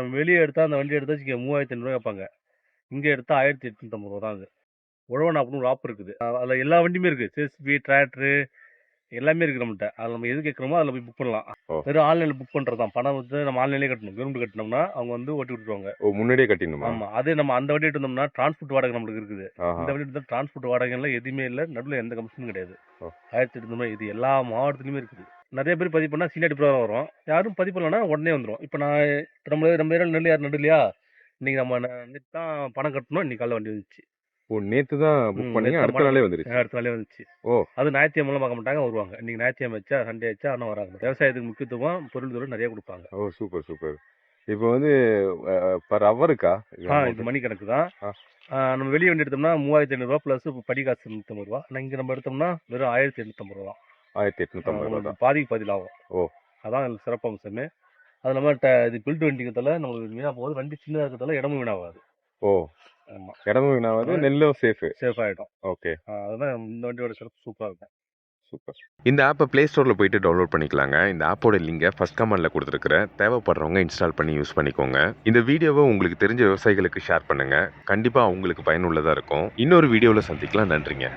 நம்ம வெளியே எடுத்தால் அந்த வண்டி எடுத்தால் 3500 கேட்பாங்க. இங்கே எடுத்தால் 1850 ரூபா தான் அது. உழவன் அப்படின்னு ஒரு ஆப் இருக்குது. அதில் எல்லா வண்டியுமே இருக்குது. ஜேசிபி, டிராக்டரு எல்லாமே இருக்குது நம்மகிட்ட. அதில் நம்ம எது கேட்குறோமோ அதில் போய் புக் பண்ணலாம். வெறும் ஆன்லைனில் புக் பண்ணுறது தான். பணம் வந்து நம்ம ஆன்லைன்லேயே கட்டணும். கவர்மெண்ட் கட்டினோம்னா அவங்க வந்து ஓட்டி விட்டுருவாங்க. முன்னாடியே கட்டிடணுமா? ஆமாம். அதே நம்ம அந்த வண்டி எடுத்தோம்னா டிரான்ஸ்போர்ட் வாடகை நம்மளுக்கு இருக்குது. இந்த வண்டி எடுத்தால் டிரான்ஸ்போர்ட் வாடகைலாம் எதுவுமே இல்லை. நடுவில் எந்த கமிஷனும் கிடையாது. 1800 இது எல்லா மாவட்டத்துலையுமே இருக்குது. நிறைய பேர் பதிவு பண்ணால் சீனாடி ப்ரோக்ராம் வரும். யாரும் பதிவு பண்ணலன்னா உடனே வந்துடும். இப்போ நான் நம்ம ஏரியாவில் நெல் யார் நடு இல்லையா, இன்னைக்கு நம்ம நேற்று தான் பணம் கட்டணும். இன்னைக்கு காலைல வண்டி வந்துச்சு. நேற்று தான் புக் பண்ணி அடுத்த நாளே வந்துருச்சு. அடுத்த நாளே வந்துச்சு. அது ஞாயிற்றுக்கிழமை பார்க்க மாட்டாங்க, வருவாங்க. இன்னைக்கு ஞாயிற்றுக்கிழமை வச்சா சண்டே வச்சா ஆனால் வராங்க. விவசாயத்துக்கு முக்கியத்துவம் பொருள் தூரம் நிறைய கொடுப்பாங்க. Super super. இப்போ வந்து பர் ஹவருக்கா? இது மணி கணக்கு தான். நம்ம வெளியே வண்டி எடுத்தோம்னா 3500 ரூபா ப்ளஸ் படி காசு 150 ரூபா. இங்கே நம்ம எடுத்தோம்னா வெறும் 1850 ரூபா. 1850 ரூபா பாதிக்கு பாதி லாபம். அதான் சிறப்பு அம்சமே. அது இல்லாமல் இது பில்ட் வண்டிங்கிறதால நம்மளுக்கு வீணாக போகுது. வண்டி சின்னதாக இருக்கிறதால இடமும் வீணாகாது. ஆமாம், இடமும் வீணாகாது, நெல்லும் சேஃப் ஆகிடும். ஓகே, அதுதான் இந்த வண்டியோட சிறப்பு. சூப்பராக இருக்கும். சூப்பர். இந்த ஆப்பை ப்ளே ஸ்டோரில் போயிட்டு டவுன்லோட் பண்ணிக்கலாங்க. இந்த ஆப்போட லிங்கை ஃபர்ஸ்ட் கமெண்ட்டில் கொடுத்துருக்குறேன். தேவைப்படுறவங்க இன்ஸ்டால் பண்ணி யூஸ் பண்ணிக்கோங்க. இந்த வீடியோவை உங்களுக்கு தெரிஞ்ச விவசாயிகளுக்கு ஷேர் பண்ணுங்கள். கண்டிப்பாக அவங்களுக்கு பயனுள்ளதாக இருக்கும். இன்னொரு வீடியோவில் சந்திக்கலாம். நன்றிங்க.